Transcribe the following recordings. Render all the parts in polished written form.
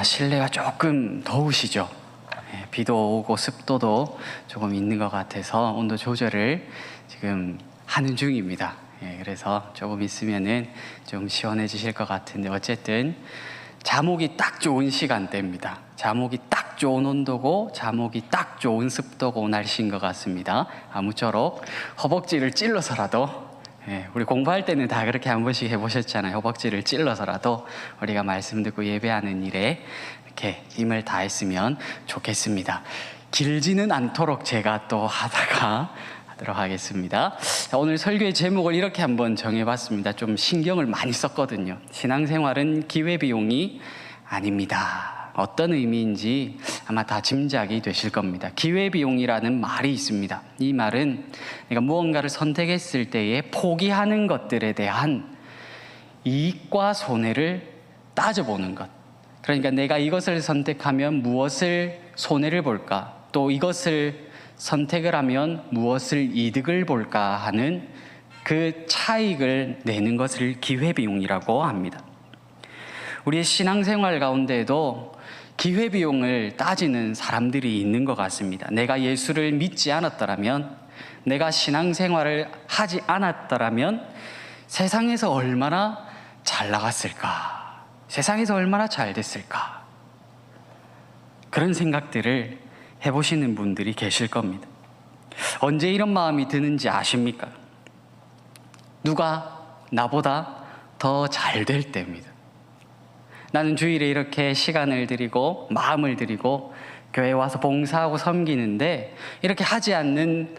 실내가 조금 더우시죠? 비도 오고 습도도 조금 있는 것 같아서 온도 조절을 지금 하는 중입니다. 그래서 조금 있으면은 좀 시원해지실 것 같은데, 어쨌든 자목이 딱 좋은 시간대입니다. 자목이 딱 좋은 온도고 자목이 딱 좋은 습도고 날씨인 것 같습니다. 아무쪼록 허벅지를 찔러서라도, 우리 공부할 때는 다 그렇게 한 번씩 해보셨잖아요. 허벅지를 찔러서라도 우리가 말씀 듣고 예배하는 일에 이렇게 힘을 다했으면 좋겠습니다. 길지는 않도록 제가 또 하다가 하도록 하겠습니다. 오늘 설교의 제목을 이렇게 한번 정해봤습니다. 좀 신경을 많이 썼거든요. 신앙생활은 기회비용이 아닙니다. 어떤 의미인지 아마 다 짐작이 되실 겁니다. 기회비용이라는 말이 있습니다. 이 말은 내가 무언가를 선택했을 때에 포기하는 것들에 대한 이익과 손해를 따져보는 것. 그러니까 내가 이것을 선택하면 무엇을 손해를 볼까? 또 이것을 선택을 하면 무엇을 이득을 볼까 하는 그 차익을 내는 것을 기회비용이라고 합니다. 우리의 신앙생활 가운데에도 기회비용을 따지는 사람들이 있는 것 같습니다. 내가 예수를 믿지 않았더라면, 내가 신앙생활을 하지 않았더라면 세상에서 얼마나 잘 나갔을까? 세상에서 얼마나 잘 됐을까? 그런 생각들을 해보시는 분들이 계실 겁니다. 언제 이런 마음이 드는지 아십니까? 누가 나보다 더 잘 될 때입니다. 나는 주일에 이렇게 시간을 들이고 마음을 들이고 교회에 와서 봉사하고 섬기는데, 이렇게 하지 않는,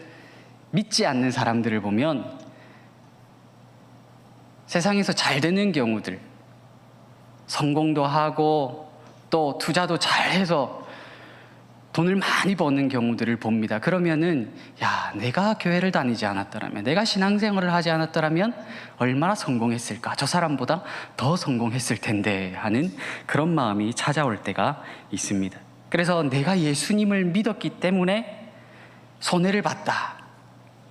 믿지 않는 사람들을 보면 세상에서 잘 되는 경우들, 성공도 하고 또 투자도 잘해서 돈을 많이 버는 경우들을 봅니다. 그러면은, 야, 내가 교회를 다니지 않았더라면, 내가 신앙생활을 하지 않았더라면 얼마나 성공했을까? 저 사람보다 더 성공했을 텐데 하는 그런 마음이 찾아올 때가 있습니다. 그래서 내가 예수님을 믿었기 때문에 손해를 봤다,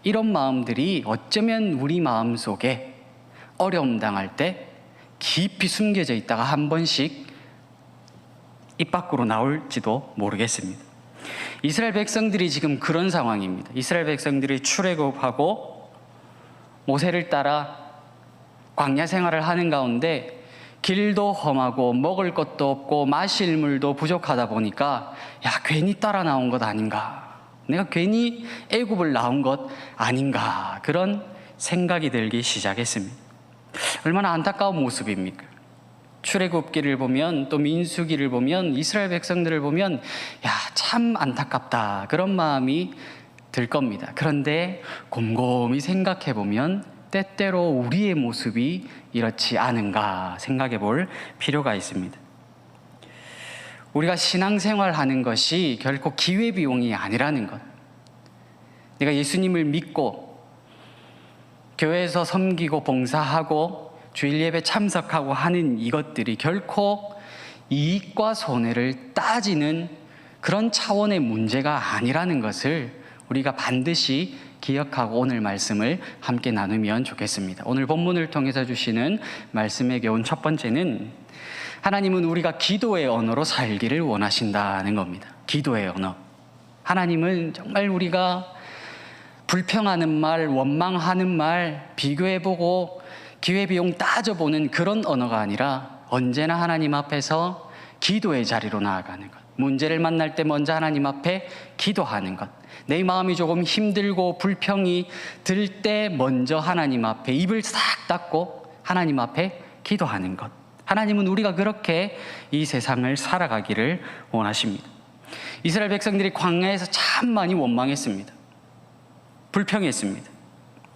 이런 마음들이 어쩌면 우리 마음속에 어려움 당할 때 깊이 숨겨져 있다가 한 번씩 입 밖으로 나올지도 모르겠습니다. 이스라엘 백성들이 지금 그런 상황입니다. 이스라엘 백성들이 출애굽하고 모세를 따라 광야 생활을 하는 가운데 길도 험하고 먹을 것도 없고 마실 물도 부족하다 보니까, 야, 괜히 따라 나온 것 아닌가? 내가 괜히 애굽을 나온 것 아닌가? 그런 생각이 들기 시작했습니다. 얼마나 안타까운 모습입니까? 출애굽기를 보면, 또 민수기를 보면, 이스라엘 백성들을 보면, 야, 참 안타깝다, 그런 마음이 들 겁니다. 그런데 곰곰이 생각해 보면 때때로 우리의 모습이 이렇지 않은가 생각해 볼 필요가 있습니다. 우리가 신앙생활 하는 것이 결코 기회비용이 아니라는 것, 내가 예수님을 믿고 교회에서 섬기고 봉사하고 주일 예배 참석하고 하는 이것들이 결코 이익과 손해를 따지는 그런 차원의 문제가 아니라는 것을 우리가 반드시 기억하고 오늘 말씀을 함께 나누면 좋겠습니다. 오늘 본문을 통해서 주시는 말씀의 교훈 첫 번째는, 하나님은 우리가 기도의 언어로 살기를 원하신다는 겁니다. 기도의 언어. 하나님은 정말 우리가 불평하는 말, 원망하는 말, 비교해보고 기회비용 따져보는 그런 언어가 아니라 언제나 하나님 앞에서 기도의 자리로 나아가는 것, 문제를 만날 때 먼저 하나님 앞에 기도하는 것, 내 마음이 조금 힘들고 불평이 들 때 먼저 하나님 앞에 입을 싹 닫고 하나님 앞에 기도하는 것. 하나님은 우리가 그렇게 이 세상을 살아가기를 원하십니다. 이스라엘 백성들이 광야에서 참 많이 원망했습니다. 불평했습니다.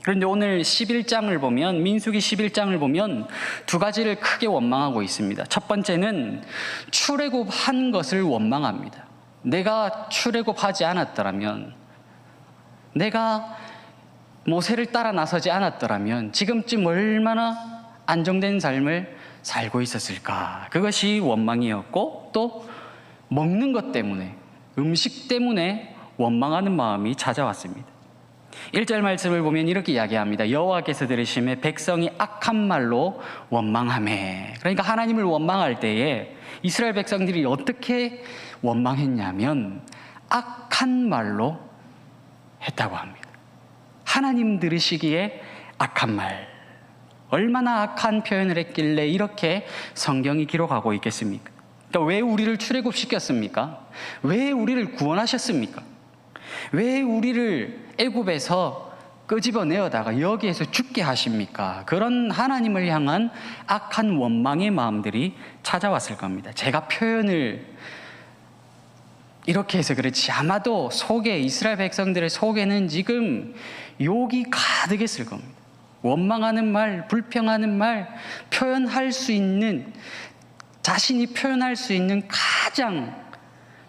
그런데 오늘 11장을 보면, 민수기 11장을 보면 두 가지를 크게 원망하고 있습니다. 첫 번째는 출애굽한 것을 원망합니다. 내가 출애굽하지 않았더라면, 내가 모세를 따라 나서지 않았더라면 지금쯤 얼마나 안정된 삶을 살고 있었을까? 그것이 원망이었고, 또 먹는 것 때문에, 음식 때문에 원망하는 마음이 찾아왔습니다. 1절 말씀을 보면 이렇게 이야기합니다. 여호와께서 들으시매 백성이 악한 말로 원망하매. 그러니까 하나님을 원망할 때에 이스라엘 백성들이 어떻게 원망했냐면 악한 말로 했다고 합니다. 하나님 들으시기에 악한 말. 얼마나 악한 표현을 했길래 이렇게 성경이 기록하고 있겠습니까? 그러니까 왜 우리를 출애굽시켰습니까? 왜 우리를 구원하셨습니까? 왜 우리를 애굽에서 끄집어내어다가 여기에서 죽게 하십니까? 그런 하나님을 향한 악한 원망의 마음들이 찾아왔을 겁니다. 제가 표현을 이렇게 해서 그렇지 아마도 속에 이스라엘 백성들의 속에는 지금 욕이 가득했을 겁니다. 원망하는 말, 불평하는 말, 표현할 수 있는, 자신이 표현할 수 있는 가장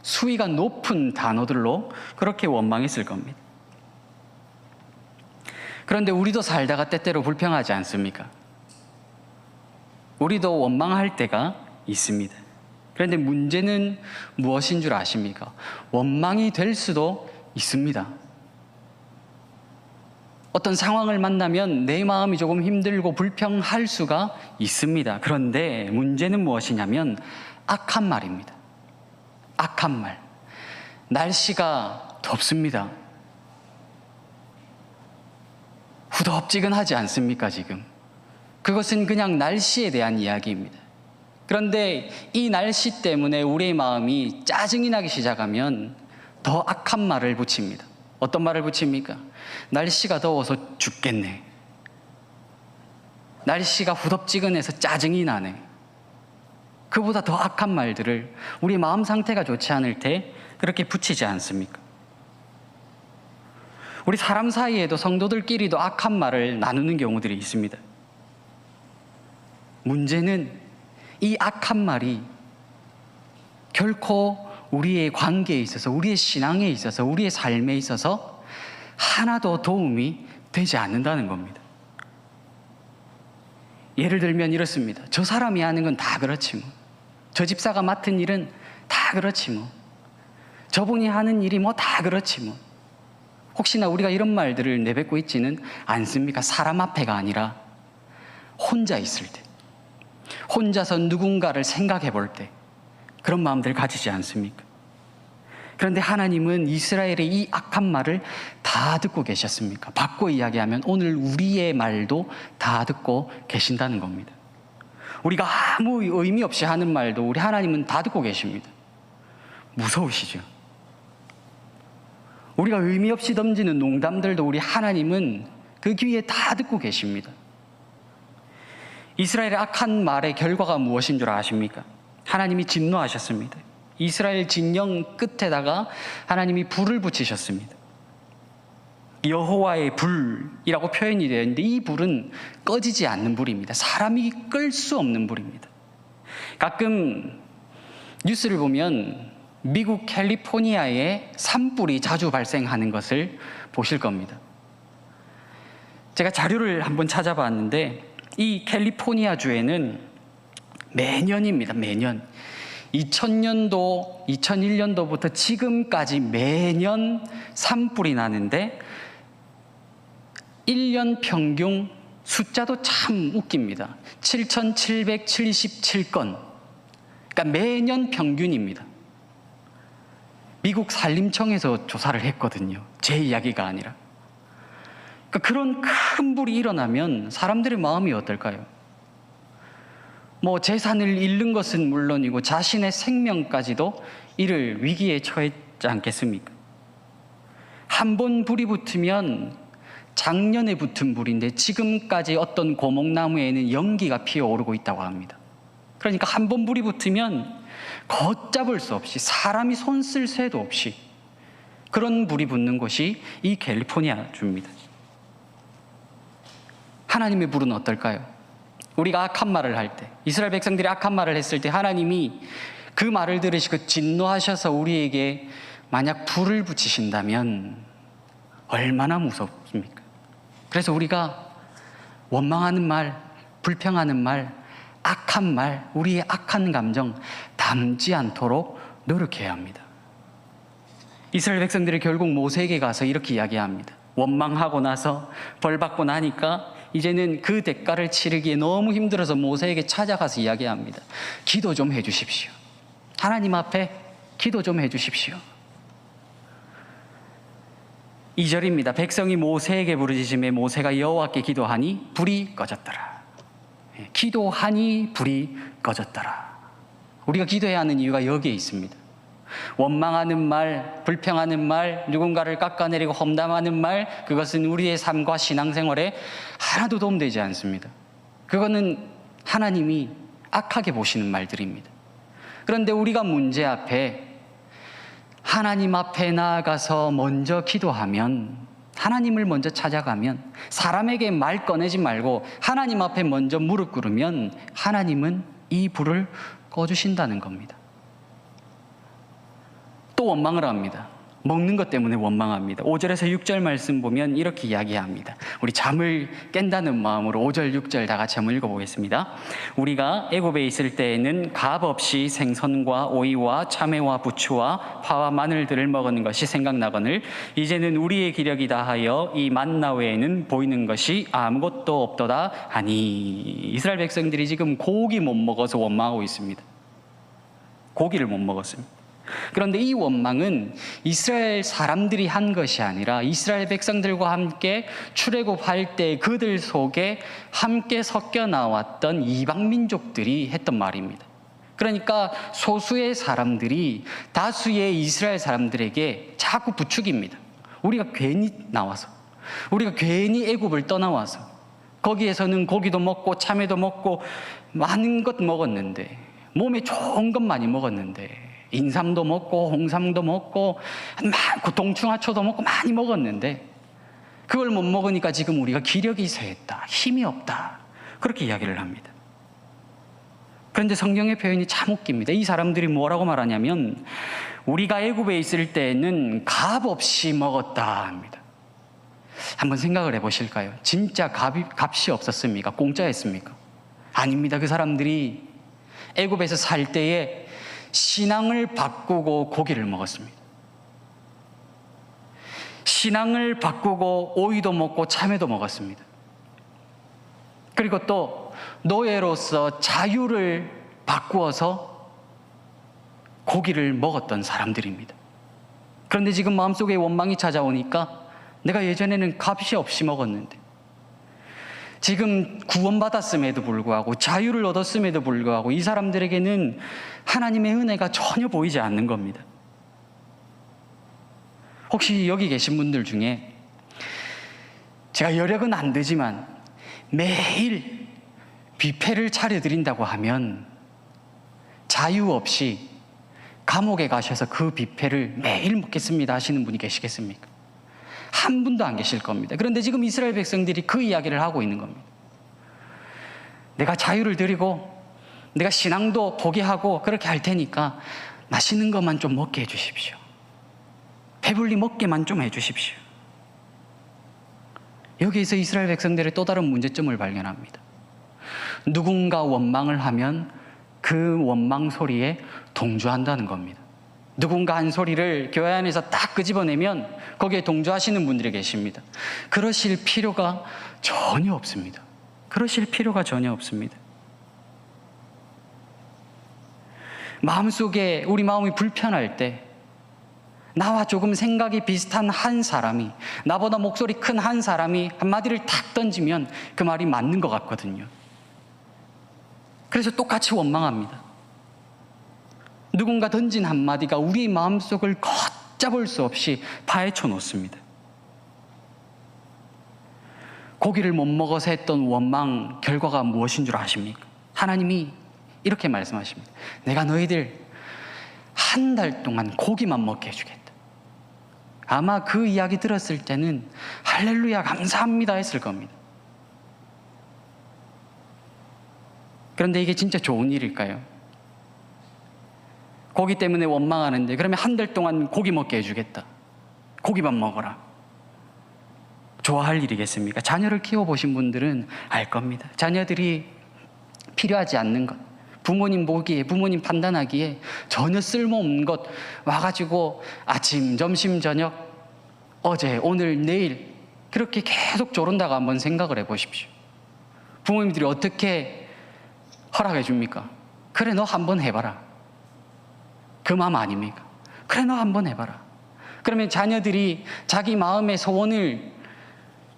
수위가 높은 단어들로 그렇게 원망했을 겁니다. 그런데 우리도 살다가 때때로 불평하지 않습니까? 우리도 원망할 때가 있습니다. 그런데 문제는 무엇인 줄 아십니까? 원망이 될 수도 있습니다. 어떤 상황을 만나면 내 마음이 조금 힘들고 불평할 수가 있습니다. 그런데 문제는 무엇이냐면 악한 말입니다. 악한 말. 날씨가 덥습니다. 후덥지근하지 않습니까, 지금? 그것은 그냥 날씨에 대한 이야기입니다. 그런데 이 날씨 때문에 우리의 마음이 짜증이 나기 시작하면 더 악한 말을 붙입니다. 어떤 말을 붙입니까? 날씨가 더워서 죽겠네. 날씨가 후덥지근해서 짜증이 나네. 그보다 더 악한 말들을 우리 마음 상태가 좋지 않을 때 그렇게 붙이지 않습니까? 우리 사람 사이에도 성도들끼리도 악한 말을 나누는 경우들이 있습니다. 문제는 이 악한 말이 결코 우리의 관계에 있어서, 우리의 신앙에 있어서, 우리의 삶에 있어서 하나도 도움이 되지 않는다는 겁니다. 예를 들면 이렇습니다. 저 사람이 하는 건 다 그렇지 뭐. 저 집사가 맡은 일은 다 그렇지 뭐. 저분이 하는 일이 뭐 다 그렇지 뭐. 혹시나 우리가 이런 말들을 내뱉고 있지는 않습니까? 사람 앞에가 아니라 혼자 있을 때, 혼자서 누군가를 생각해 볼 때 그런 마음들 가지지 않습니까? 그런데 하나님은 이스라엘의 이 악한 말을 다 듣고 계셨습니까? 바꿔 이야기하면 오늘 우리의 말도 다 듣고 계신다는 겁니다. 우리가 아무 의미 없이 하는 말도 우리 하나님은 다 듣고 계십니다. 무서우시죠? 우리가 의미 없이 던지는 농담들도 우리 하나님은 그 귀에 다 듣고 계십니다. 이스라엘의 악한 말의 결과가 무엇인 줄 아십니까? 하나님이 진노하셨습니다. 이스라엘 진영 끝에다가 하나님이 불을 붙이셨습니다. 여호와의 불이라고 표현이 되어 있는데 이 불은 꺼지지 않는 불입니다. 사람이 끌 수 없는 불입니다. 가끔 뉴스를 보면 미국 캘리포니아에 산불이 자주 발생하는 것을 보실 겁니다. 제가 자료를 한번 찾아봤는데 이 캘리포니아 주에는 매년입니다. 매년 2000년도, 2001년도부터 지금까지 매년 산불이 나는데 1년 평균 숫자도 참 웃깁니다. 7,777건. 그러니까 매년 평균입니다. 미국 산림청에서 조사를 했거든요. 제 이야기가 아니라. 그러니까 그런 큰 불이 일어나면 사람들의 마음이 어떨까요? 뭐 재산을 잃는 것은 물론이고 자신의 생명까지도 이를 위기에 처했지 않겠습니까? 한 번 불이 붙으면 작년에 붙은 불인데 지금까지 어떤 고목나무에는 연기가 피어오르고 있다고 합니다. 그러니까 한 번 불이 붙으면 걷잡을 수 없이 사람이 손 쓸 새도 없이 그런 불이 붙는 곳이 이 캘리포니아 주입니다. 하나님의 불은 어떨까요? 우리가 악한 말을 할 때, 이스라엘 백성들이 악한 말을 했을 때 하나님이 그 말을 들으시고 진노하셔서 우리에게 만약 불을 붙이신다면 얼마나 무섭습니까? 그래서 우리가 원망하는 말, 불평하는 말, 악한 말, 우리의 악한 감정 담지 않도록 노력해야 합니다. 이스라엘 백성들이 결국 모세에게 가서 이렇게 이야기합니다. 원망하고 나서 벌 받고 나니까 이제는 그 대가를 치르기에 너무 힘들어서 모세에게 찾아가서 이야기합니다. 기도 좀 해주십시오. 하나님 앞에 기도 좀 해주십시오. 2절입니다. 백성이 모세에게 부르짖음에 모세가 여호와께 기도하니 불이 꺼졌더라. 기도하니 불이 꺼졌더라. 우리가 기도해야 하는 이유가 여기에 있습니다. 원망하는 말, 불평하는 말, 누군가를 깎아내리고 험담하는 말, 그것은 우리의 삶과 신앙생활에 하나도 도움되지 않습니다. 그거는 하나님이 악하게 보시는 말들입니다. 그런데 우리가 문제 앞에 하나님 앞에 나아가서 먼저 기도하면, 하나님을 먼저 찾아가면, 사람에게 말 꺼내지 말고 하나님 앞에 먼저 무릎 꿇으면 하나님은 이 불을 꺼주신다는 겁니다. 또 원망을 합니다. 먹는 것 때문에 원망합니다. 5절에서 6절 말씀 보면 이렇게 이야기합니다. 우리 잠을 깬다는 마음으로 5절, 6절 다 같이 한번 읽어보겠습니다. 우리가 애굽에 있을 때에는 값 없이 생선과 오이와 참외와 부추와 파와 마늘들을 먹는 것이 생각나거늘 이제는 우리의 기력이 다하여 이 만나 외에는 보이는 것이 아무것도 없도다 하니. 이스라엘 백성들이 지금 고기 못 먹어서 원망하고 있습니다. 고기를 못 먹었습니다. 그런데 이 원망은 이스라엘 사람들이 한 것이 아니라 이스라엘 백성들과 함께 출애굽할 때 그들 속에 함께 섞여 나왔던 이방 민족들이 했던 말입니다. 그러니까 소수의 사람들이 다수의 이스라엘 사람들에게 자꾸 부추깁니다. 우리가 괜히 나와서, 우리가 괜히 애굽을 떠나와서 거기에서는 고기도 먹고 참외도 먹고 많은 것 먹었는데, 몸에 좋은 것 많이 먹었는데, 인삼도 먹고 홍삼도 먹고 많고 동충하초도 먹고 많이 먹었는데 그걸 못 먹으니까 지금 우리가 기력이 쇠했다, 힘이 없다, 그렇게 이야기를 합니다. 그런데 성경의 표현이 참 웃깁니다. 이 사람들이 뭐라고 말하냐면 우리가 애굽에 있을 때는 값 없이 먹었다 합니다. 한번 생각을 해보실까요? 진짜 값이 없었습니까? 공짜였습니까? 아닙니다. 그 사람들이 애굽에서 살 때에 신앙을 바꾸고 고기를 먹었습니다. 신앙을 바꾸고 오이도 먹고 참외도 먹었습니다. 그리고 또 노예로서 자유를 바꾸어서 고기를 먹었던 사람들입니다. 그런데 지금 마음속에 원망이 찾아오니까 내가 예전에는 값이 없이 먹었는데 지금 구원받았음에도 불구하고 자유를 얻었음에도 불구하고 이 사람들에게는 하나님의 은혜가 전혀 보이지 않는 겁니다. 혹시 여기 계신 분들 중에 제가 여력은 안 되지만 매일 뷔페를 차려드린다고 하면 자유 없이 감옥에 가셔서 그 뷔페를 매일 먹겠습니다 하시는 분이 계시겠습니까? 한 분도 안 계실 겁니다. 그런데 지금 이스라엘 백성들이 그 이야기를 하고 있는 겁니다. 내가 자유를 드리고 내가 신앙도 포기하고 그렇게 할 테니까 맛있는 것만 좀 먹게 해주십시오. 배불리 먹게만 좀 해주십시오. 여기에서 이스라엘 백성들의 또 다른 문제점을 발견합니다. 누군가 원망을 하면 그 원망 소리에 동조한다는 겁니다. 누군가 한 소리를 교회 안에서 딱 끄집어내면 거기에 동조하시는 분들이 계십니다. 그러실 필요가 전혀 없습니다. 그러실 필요가 전혀 없습니다. 마음속에 우리 마음이 불편할 때 나와 조금 생각이 비슷한 한 사람이, 나보다 목소리 큰 한 사람이 한마디를 탁 던지면 그 말이 맞는 것 같거든요. 그래서 똑같이 원망합니다. 누군가 던진 한마디가 우리 마음속을 걷잡을 수 없이 파헤쳐 놓습니다. 고기를 못 먹어서 했던 원망 결과가 무엇인 줄 아십니까? 하나님이 이렇게 말씀하십니다. 내가 너희들 한 달 동안 고기만 먹게 해주겠다. 아마 그 이야기 들었을 때는 할렐루야 감사합니다 했을 겁니다. 그런데 이게 진짜 좋은 일일까요? 고기 때문에 원망하는데 그러면 한 달 동안 고기 먹게 해주겠다. 고기만 먹어라. 좋아할 일이겠습니까? 자녀를 키워보신 분들은 알 겁니다. 자녀들이 필요하지 않는 것, 부모님 보기에, 부모님 판단하기에 전혀 쓸모없는 것 와가지고 아침, 점심, 저녁, 어제, 오늘, 내일 그렇게 계속 조른다고 한번 생각을 해보십시오. 부모님들이 어떻게 허락해 줍니까? 그래, 너 한번 해봐라. 그 마음 아닙니까? 그래, 너 한번 해봐라. 그러면 자녀들이 자기 마음의 소원을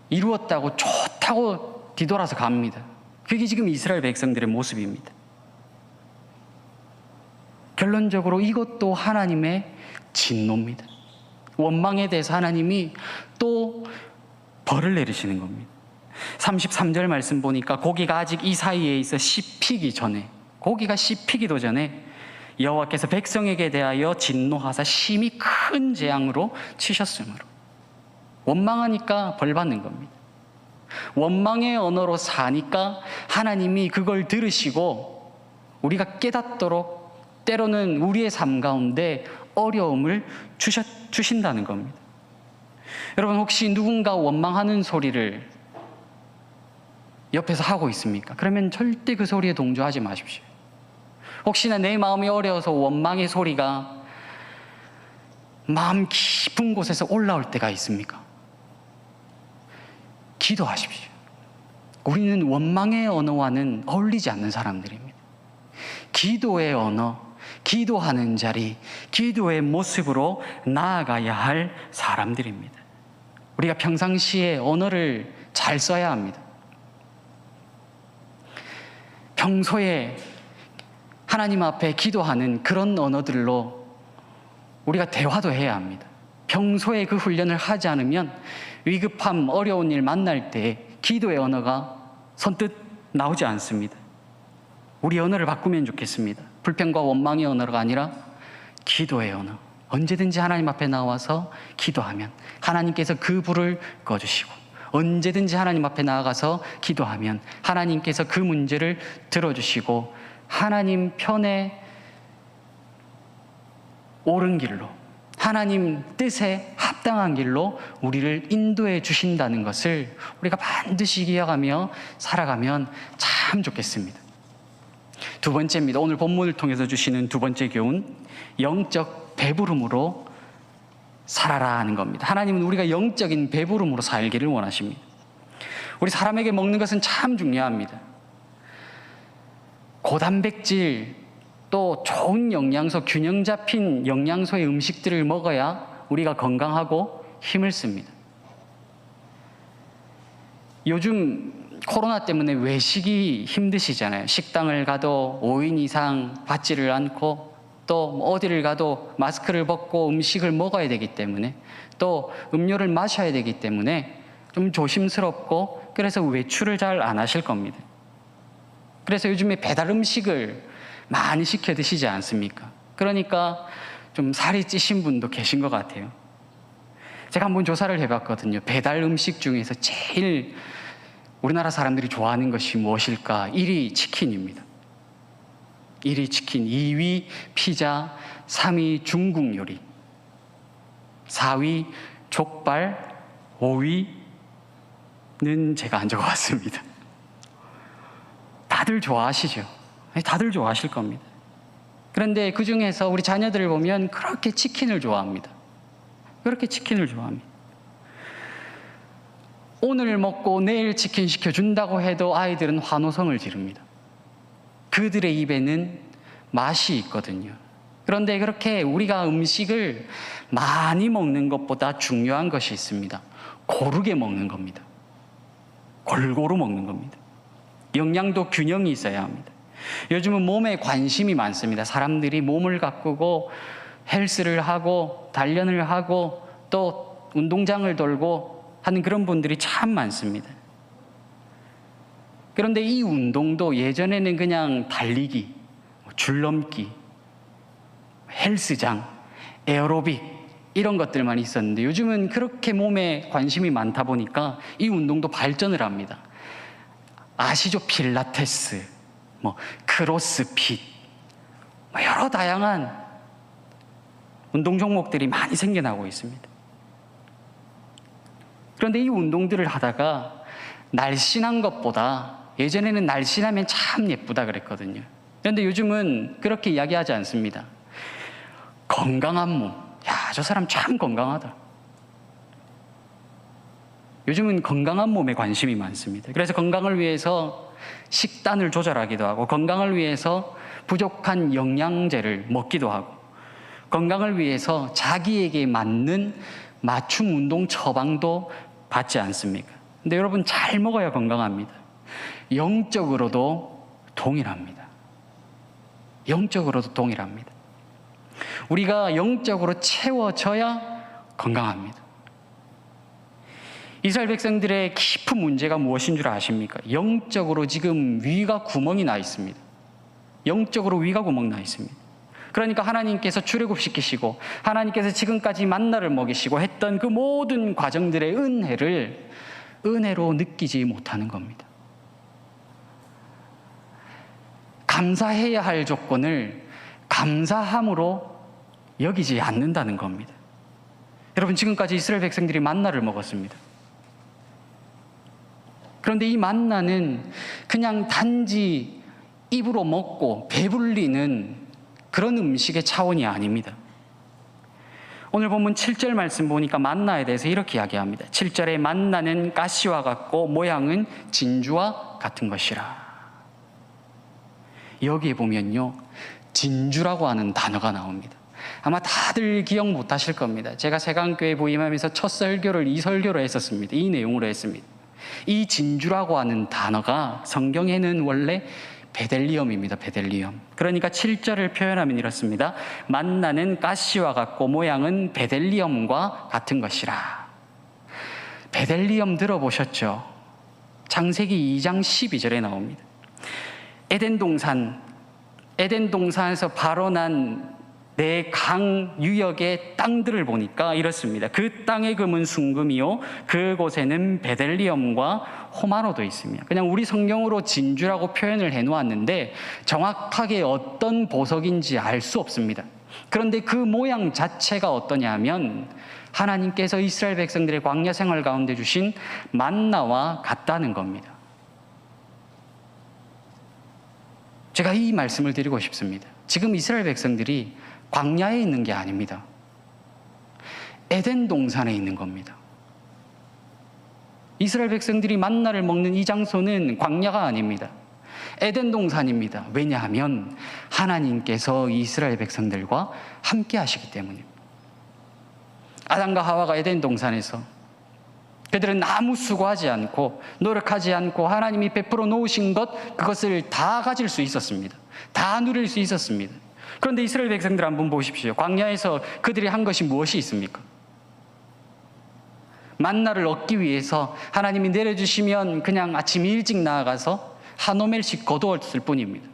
이루었다고 좋다고 뒤돌아서 갑니다. 그게 지금 이스라엘 백성들의 모습입니다. 결론적으로 이것도 하나님의 진노입니다. 원망에 대해서 하나님이 또 벌을 내리시는 겁니다. 33절 말씀 보니까 고기가 아직 이 사이에 있어 씹히기 전에, 고기가 씹히기도 전에 여호와께서 백성에게 대하여 진노하사 심히 큰 재앙으로 치셨으므로, 원망하니까 벌 받는 겁니다. 원망의 언어로 사니까 하나님이 그걸 들으시고 우리가 깨닫도록 때로는 우리의 삶 가운데 어려움을 주신다는 겁니다. 여러분, 혹시 누군가 원망하는 소리를 옆에서 하고 있습니까? 그러면 절대 그 소리에 동조하지 마십시오. 혹시나 내 마음이 어려워서 원망의 소리가 마음 깊은 곳에서 올라올 때가 있습니까? 기도하십시오. 우리는 원망의 언어와는 어울리지 않는 사람들입니다. 기도의 언어, 기도하는 자리, 기도의 모습으로 나아가야 할 사람들입니다. 우리가 평상시에 언어를 잘 써야 합니다. 평소에 하나님 앞에 기도하는 그런 언어들로 우리가 대화도 해야 합니다. 평소에 그 훈련을 하지 않으면 위급함, 어려운 일 만날 때 기도의 언어가 선뜻 나오지 않습니다. 우리 언어를 바꾸면 좋겠습니다. 불평과 원망의 언어가 아니라 기도의 언어. 언제든지 하나님 앞에 나와서 기도하면 하나님께서 그 불을 꺼주시고, 언제든지 하나님 앞에 나아가서 기도하면 하나님께서 그 문제를 들어주시고 하나님 편에 옳은 길로, 하나님 뜻에 합당한 길로 우리를 인도해 주신다는 것을 우리가 반드시 기억하며 살아가면 참 좋겠습니다. 두 번째입니다. 오늘 본문을 통해서 주시는 두 번째 교훈, 영적 배부름으로 살아라 하는 겁니다. 하나님은 우리가 영적인 배부름으로 살기를 원하십니다. 우리 사람에게 먹는 것은 참 중요합니다. 고단백질, 또 좋은 영양소, 균형 잡힌 영양소의 음식들을 먹어야 우리가 건강하고 힘을 씁니다. 요즘 코로나 때문에 외식이 힘드시잖아요. 식당을 가도 5인 이상 받지를 않고, 또 어디를 가도 마스크를 벗고 음식을 먹어야 되기 때문에, 또 음료를 마셔야 되기 때문에 좀 조심스럽고, 그래서 외출을 잘 안 하실 겁니다. 그래서 요즘에 배달 음식을 많이 시켜 드시지 않습니까? 그러니까 좀 살이 찌신 분도 계신 것 같아요. 제가 한번 조사를 해봤거든요. 배달 음식 중에서 제일 우리나라 사람들이 좋아하는 것이 무엇일까? 1위 치킨입니다. 1위 치킨, 2위 피자, 3위 중국 요리, 4위 족발, 5위는 제가 안 적어봤습니다. 다들 좋아하시죠? 다들 좋아하실 겁니다. 그런데 그 중에서 우리 자녀들을 보면 그렇게 치킨을 좋아합니다. 그렇게 치킨을 좋아합니다. 오늘 먹고 내일 치킨 시켜준다고 해도 아이들은 환호성을 지릅니다. 그들의 입에는 맛이 있거든요. 그런데 그렇게 우리가 음식을 많이 먹는 것보다 중요한 것이 있습니다. 고르게 먹는 겁니다. 골고루 먹는 겁니다. 영양도 균형이 있어야 합니다. 요즘은 몸에 관심이 많습니다. 사람들이 몸을 가꾸고 헬스를 하고 단련을 하고 또 운동장을 돌고 하는 그런 분들이 참 많습니다. 그런데 이 운동도 예전에는 그냥 달리기, 줄넘기, 헬스장, 에어로빅 이런 것들만 있었는데, 요즘은 그렇게 몸에 관심이 많다 보니까 이 운동도 발전을 합니다. 아시죠? 필라테스, 크로스핏, 여러 다양한 운동 종목들이 많이 생겨나고 있습니다. 그런데 이 운동들을 하다가 날씬한 것보다, 예전에는 날씬하면 참 예쁘다 그랬거든요. 그런데 요즘은 그렇게 이야기하지 않습니다. 건강한 몸, 야, 저 사람 참 건강하다. 요즘은 건강한 몸에 관심이 많습니다. 그래서 건강을 위해서 식단을 조절하기도 하고, 건강을 위해서 부족한 영양제를 먹기도 하고, 건강을 위해서 자기에게 맞는 맞춤 운동 처방도 받지 않습니까? 근데 여러분, 잘 먹어야 건강합니다. 영적으로도 동일합니다. 영적으로도 동일합니다. 우리가 영적으로 채워져야 건강합니다. 이스라엘 백성들의 깊은 문제가 무엇인 줄 아십니까? 영적으로 지금 위가 구멍이 나 있습니다. 영적으로 위가 구멍 나 있습니다. 그러니까 하나님께서 출애굽시키시고 하나님께서 지금까지 만나를 먹이시고 했던 그 모든 과정들의 은혜를 은혜로 느끼지 못하는 겁니다. 감사해야 할 조건을 감사함으로 여기지 않는다는 겁니다. 여러분, 지금까지 이스라엘 백성들이 만나를 먹었습니다. 그런데 이 만나는 그냥 단지 입으로 먹고 배불리는 그런 음식의 차원이 아닙니다. 오늘 본문 7절 말씀 보니까 만나에 대해서 이렇게 이야기합니다. 7절에 만나는 가시와 같고 모양은 진주와 같은 것이라. 여기에 보면요, 진주라고 하는 단어가 나옵니다. 아마 다들 기억 못하실 겁니다. 제가 세강교회 부임하면서 첫 설교를 이 설교로 했었습니다. 이 내용으로 했습니다. 이 진주라고 하는 단어가 성경에는 원래 베델리엄입니다. 베델리엄. 그러니까 7절을 표현하면 이렇습니다. 만나는 가시와 같고 모양은 베델리엄과 같은 것이라. 베델리엄 들어보셨죠? 창세기 2장 12절에 나옵니다. 에덴 동산에서 발원한 내 강 유역의 땅들을 보니까 이렇습니다. 그 땅의 금은 순금이요 그곳에는 베델리엄과 호마노도 있으며. 그냥 우리 성경으로 진주라고 표현을 해놓았는데 정확하게 어떤 보석인지 알 수 없습니다. 그런데 그 모양 자체가 어떠냐면 하나님께서 이스라엘 백성들의 광야 생활 가운데 주신 만나와 같다는 겁니다. 제가 이 말씀을 드리고 싶습니다. 지금 이스라엘 백성들이 광야에 있는 게 아닙니다. 에덴 동산에 있는 겁니다. 이스라엘 백성들이 만나를 먹는 이 장소는 광야가 아닙니다. 에덴 동산입니다. 왜냐하면 하나님께서 이스라엘 백성들과 함께 하시기 때문입니다. 아담과 하와가 에덴 동산에서 그들은 아무 수고하지 않고 노력하지 않고 하나님이 베풀어 놓으신 것, 그것을 다 가질 수 있었습니다. 다 누릴 수 있었습니다. 그런데 이스라엘 백성들 한번 보십시오. 광야에서 그들이 한 것이 무엇이 있습니까? 만나를 얻기 위해서 하나님이 내려주시면 그냥 아침 일찍 나아가서 한 오멜씩 거두었을 뿐입니다.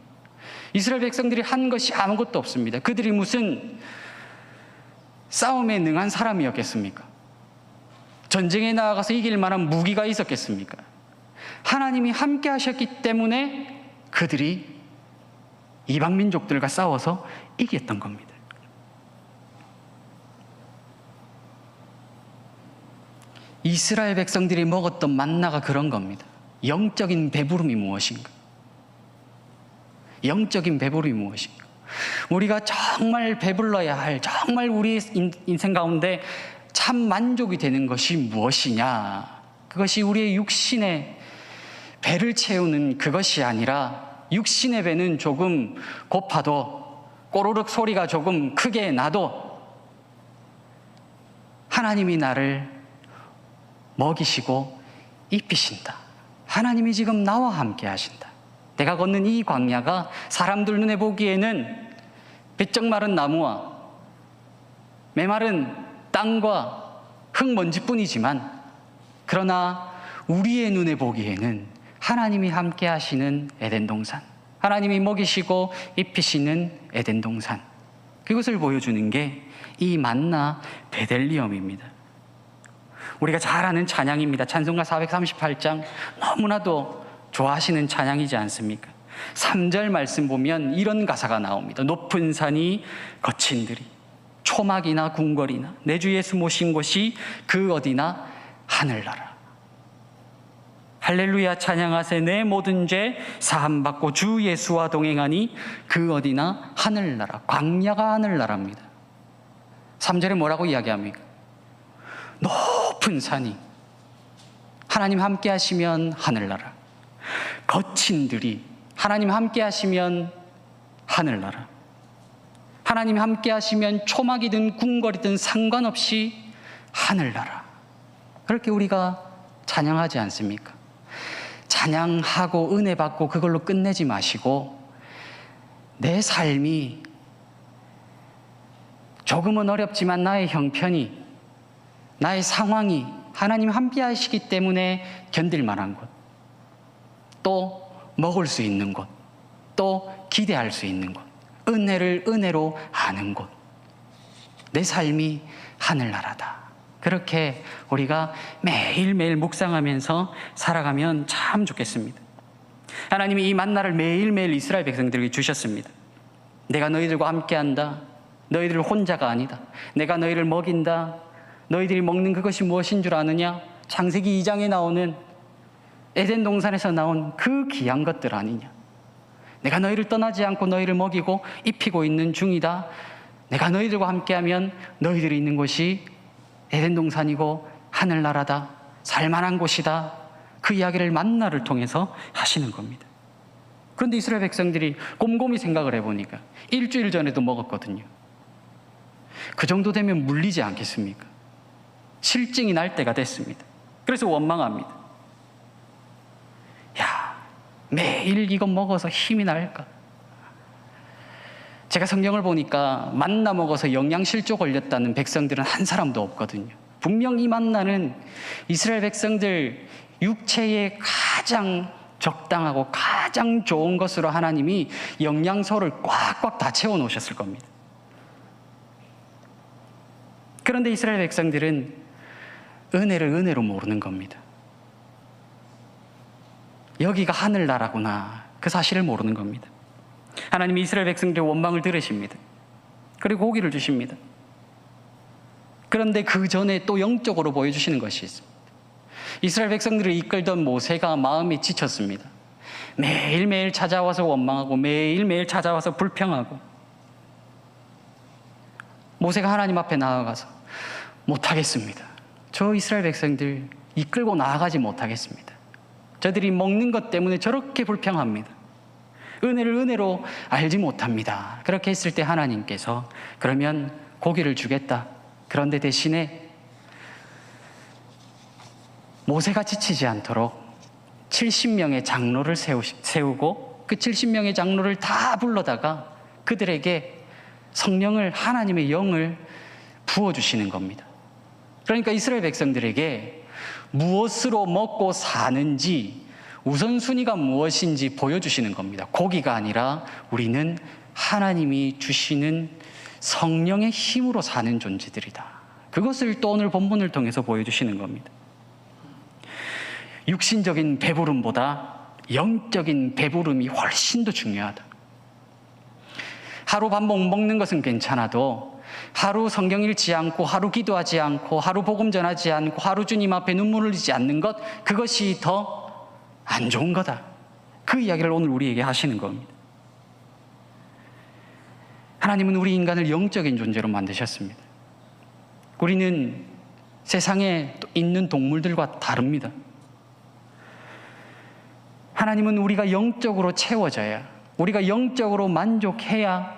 이스라엘 백성들이 한 것이 아무것도 없습니다. 그들이 무슨 싸움에 능한 사람이었겠습니까? 전쟁에 나아가서 이길 만한 무기가 있었겠습니까? 하나님이 함께 하셨기 때문에 그들이 이방 민족들과 싸워서 이겼던 겁니다. 이스라엘 백성들이 먹었던 만나가 그런 겁니다. 영적인 배부름이 무엇인가? 영적인 배부름이 무엇인가? 우리가 정말 배불러야 할, 정말 우리 인생 가운데 참 만족이 되는 것이 무엇이냐? 그것이 우리의 육신의 배를 채우는 그것이 아니라 육신의 배는 조금 고파도 꼬르륵 소리가 조금 크게 나도 하나님이 나를 먹이시고 입히신다. 하나님이 지금 나와 함께 하신다. 내가 걷는 이 광야가 사람들 눈에 보기에는 배쩍 마른 나무와 메마른 땅과 흙먼지뿐이지만 그러나 우리의 눈에 보기에는 하나님이 함께 하시는 에덴 동산, 하나님이 먹이시고 입히시는 에덴 동산, 그것을 보여주는 게 이 만나 베델리엄입니다. 우리가 잘 아는 찬양입니다. 찬송가 438장, 너무나도 좋아하시는 찬양이지 않습니까? 3절 말씀 보면 이런 가사가 나옵니다. 높은 산이 거친 들이 초막이나 궁궐이나 내 주 예수 모신 곳이 그 어디나 하늘나라. 할렐루야 찬양하세. 내 모든 죄 사함받고 주 예수와 동행하니 그 어디나 하늘나라. 광야가 하늘나라입니다. 3절에 뭐라고 이야기합니까? 높은 산이 하나님 함께 하시면 하늘나라. 거친들이 하나님 함께 하시면 하늘나라. 하나님 함께 하시면 초막이든 궁궐이든 상관없이 하늘나라. 그렇게 우리가 찬양하지 않습니까? 찬양하고 은혜 받고 그걸로 끝내지 마시고 내 삶이 조금은 어렵지만 나의 형편이, 나의 상황이 하나님 함께 하시기 때문에 견딜 만한 곳, 또 먹을 수 있는 곳, 또 기대할 수 있는 곳, 은혜를 은혜로 아는 곳, 내 삶이 하늘나라다. 그렇게 우리가 매일매일 묵상하면서 살아가면 참 좋겠습니다. 하나님이 이 만나를 매일매일 이스라엘 백성들에게 주셨습니다. 내가 너희들과 함께한다. 너희들 혼자가 아니다. 내가 너희를 먹인다. 너희들이 먹는 그것이 무엇인 줄 아느냐? 창세기 2장에 나오는 에덴 동산에서 나온 그 귀한 것들 아니냐? 내가 너희를 떠나지 않고 너희를 먹이고 입히고 있는 중이다. 내가 너희들과 함께하면 너희들이 있는 곳이 에덴 동산이고 하늘나라다. 살만한 곳이다. 그 이야기를 만나를 통해서 하시는 겁니다. 그런데 이스라엘 백성들이 곰곰이 생각을 해보니까 일주일 전에도 먹었거든요. 그 정도 되면 물리지 않겠습니까? 실증이 날 때가 됐습니다. 그래서 원망합니다. 야, 매일 이거 먹어서 힘이 날까? 제가 성경을 보니까 만나 먹어서 영양실조 걸렸다는 백성들은 한 사람도 없거든요. 분명 이 만나는 이스라엘 백성들 육체에 가장 적당하고 가장 좋은 것으로 하나님이 영양소를 꽉꽉 다 채워 놓으셨을 겁니다. 그런데 이스라엘 백성들은 은혜를 은혜로 모르는 겁니다. 여기가 하늘나라구나, 그 사실을 모르는 겁니다. 하나님이 이스라엘 백성들의 원망을 들으십니다. 그리고 고기를 주십니다. 그런데 그 전에 또 영적으로 보여주시는 것이 있습니다. 이스라엘 백성들을 이끌던 모세가 마음이 지쳤습니다. 매일매일 찾아와서 원망하고 매일매일 찾아와서 불평하고, 모세가 하나님 앞에 나아가서 못하겠습니다. 저 이스라엘 백성들 이끌고 나아가지 못하겠습니다. 저들이 먹는 것 때문에 저렇게 불평합니다. 은혜를 은혜로 알지 못합니다. 그렇게 했을 때 하나님께서 그러면 고기를 주겠다. 그런데 대신에 모세가 지치지 않도록 70명의 장로를 세우고 그 70명의 장로를 다 불러다가 그들에게 성령을, 하나님의 영을 부어주시는 겁니다. 그러니까 이스라엘 백성들에게 무엇으로 먹고 사는지, 우선순위가 무엇인지 보여주시는 겁니다. 고기가 아니라 우리는 하나님이 주시는 성령의 힘으로 사는 존재들이다. 그것을 또 오늘 본문을 통해서 보여주시는 겁니다. 육신적인 배부름보다 영적인 배부름이 훨씬 더 중요하다. 하루 밥 못 먹는 것은 괜찮아도 하루 성경 읽지 않고, 하루 기도하지 않고, 하루 복음 전하지 않고, 하루 주님 앞에 눈물을 흘리지 않는 것, 그것이 더 안 좋은 거다. 그 이야기를 오늘 우리에게 하시는 겁니다. 하나님은 우리 인간을 영적인 존재로 만드셨습니다. 우리는 세상에 있는 동물들과 다릅니다. 하나님은 우리가 영적으로 채워져야, 우리가 영적으로 만족해야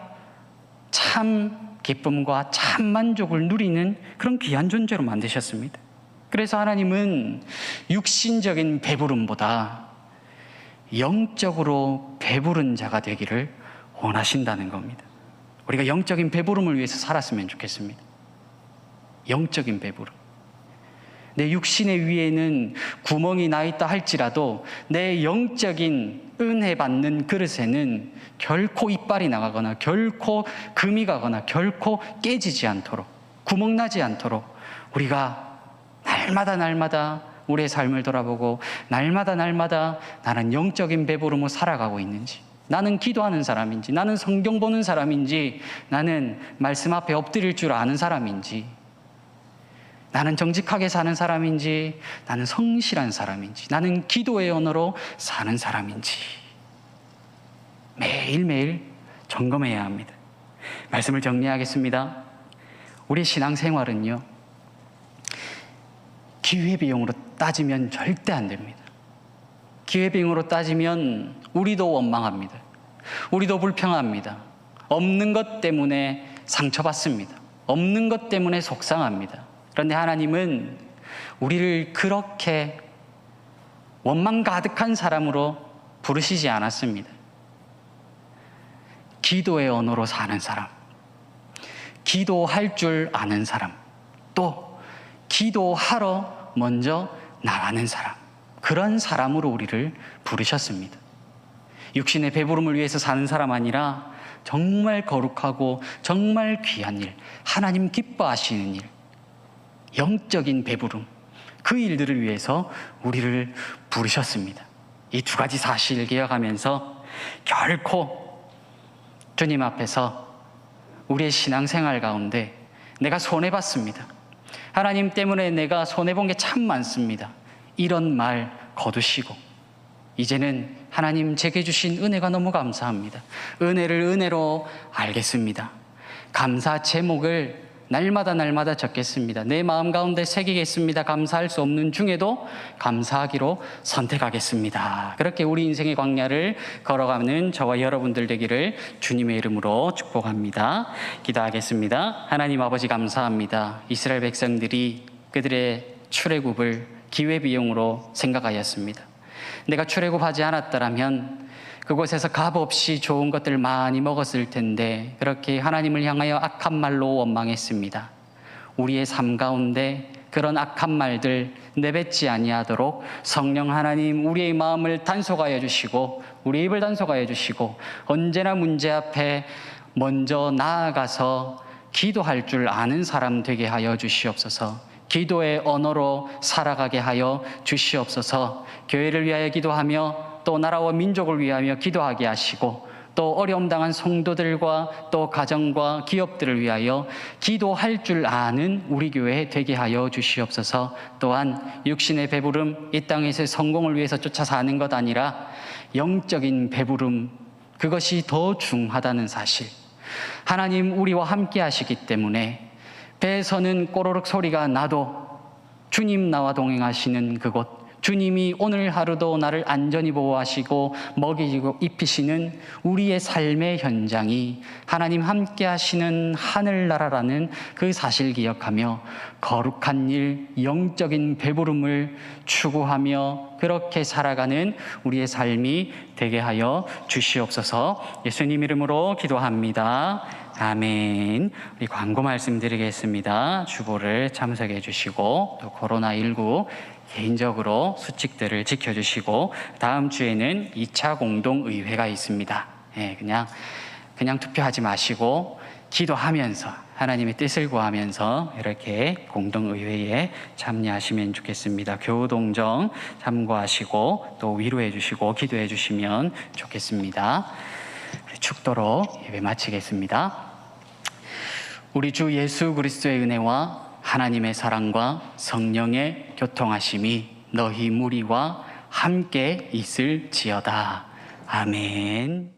참 기쁨과 참 만족을 누리는 그런 귀한 존재로 만드셨습니다. 그래서 하나님은 육신적인 배부름보다 영적으로 배부른 자가 되기를 원하신다는 겁니다. 우리가 영적인 배부름을 위해서 살았으면 좋겠습니다. 영적인 배부름. 내 육신의 위에는 구멍이 나 있다 할지라도 내 영적인 은혜 받는 그릇에는 결코 이빨이 나가거나 결코 금이 가거나 결코 깨지지 않도록, 구멍 나지 않도록 우리가 날마다 우리의 삶을 돌아보고 날마다 나는 영적인 배부름으로 살아가고 있는지, 나는 기도하는 사람인지, 나는 성경 보는 사람인지, 나는 말씀 앞에 엎드릴 줄 아는 사람인지, 나는 정직하게 사는 사람인지, 나는 성실한 사람인지, 나는 기도의 언어로 사는 사람인지 매일매일 점검해야 합니다. 말씀을 정리하겠습니다. 우리 신앙생활은요, 기회비용으로 따지면 절대 안 됩니다. 기회비용으로 따지면 우리도 원망합니다. 우리도 불평합니다. 없는 것 때문에 상처받습니다. 없는 것 때문에 속상합니다. 그런데 하나님은 우리를 그렇게 원망 가득한 사람으로 부르시지 않았습니다. 기도의 언어로 사는 사람, 기도할 줄 아는 사람, 또 기도하러 먼저 나가는 사람, 그런 사람으로 우리를 부르셨습니다. 육신의 배부름을 위해서 사는 사람 아니라 정말 거룩하고 정말 귀한 일, 하나님 기뻐하시는 일, 영적인 배부름, 그 일들을 위해서 우리를 부르셨습니다. 이 두 가지 사실을 기억하면서 결코 주님 앞에서 우리의 신앙생활 가운데 내가 손해봤습니다, 하나님 때문에 내가 손해본 게 참 많습니다, 이런 말 거두시고 이제는 하나님 제게 주신 은혜가 너무 감사합니다, 은혜를 은혜로 알겠습니다, 감사 제목을 날마다 적겠습니다, 내 마음 가운데 새기겠습니다, 감사할 수 없는 중에도 감사하기로 선택하겠습니다. 그렇게 우리 인생의 광야를 걸어가는 저와 여러분들 되기를 주님의 이름으로 축복합니다. 기도하겠습니다. 하나님 아버지 감사합니다. 이스라엘 백성들이 그들의 출애굽을 기회비용으로 생각하였습니다. 내가 출애굽하지 않았더라면 그곳에서 값없이 좋은 것들 많이 먹었을 텐데 그렇게 하나님을 향하여 악한 말로 원망했습니다. 우리의 삶 가운데 그런 악한 말들 내뱉지 아니하도록 성령 하나님 우리의 마음을 단속하여 주시고 우리의 입을 단속하여 주시고 언제나 문제 앞에 먼저 나아가서 기도할 줄 아는 사람 되게 하여 주시옵소서. 기도의 언어로 살아가게 하여 주시옵소서. 교회를 위하여 기도하며 또 나라와 민족을 위하여 기도하게 하시고 또 어려움 당한 성도들과 또 가정과 기업들을 위하여 기도할 줄 아는 우리 교회 되게 하여 주시옵소서. 또한 육신의 배부름, 이 땅에서의 성공을 위해서 쫓아 사는 것 아니라 영적인 배부름, 그것이 더 중하다는 사실, 하나님 우리와 함께 하시기 때문에 배에서는 꼬르륵 소리가 나도 주님 나와 동행하시는 그곳, 주님이 오늘 하루도 나를 안전히 보호하시고 먹이고 입히시는 우리의 삶의 현장이 하나님 함께 하시는 하늘나라라는 그 사실 기억하며 거룩한 일, 영적인 배부름을 추구하며 그렇게 살아가는 우리의 삶이 되게 하여 주시옵소서. 예수님 이름으로 기도합니다. 아멘. 우리 광고 말씀드리겠습니다. 주보를 참석해 주시고 또 코로나19 개인적으로 수칙들을 지켜주시고 다음 주에는 2차 공동의회가 있습니다. 그냥 투표하지 마시고 기도하면서 하나님의 뜻을 구하면서 이렇게 공동의회에 참여하시면 좋겠습니다. 교우동정 참고하시고 또 위로해 주시고 기도해 주시면 좋겠습니다. 축도로 예배 마치겠습니다. 우리 주 예수 그리스도의 은혜와 하나님의 사랑과 성령의 교통하심이 너희 무리와 함께 있을지어다. 아멘.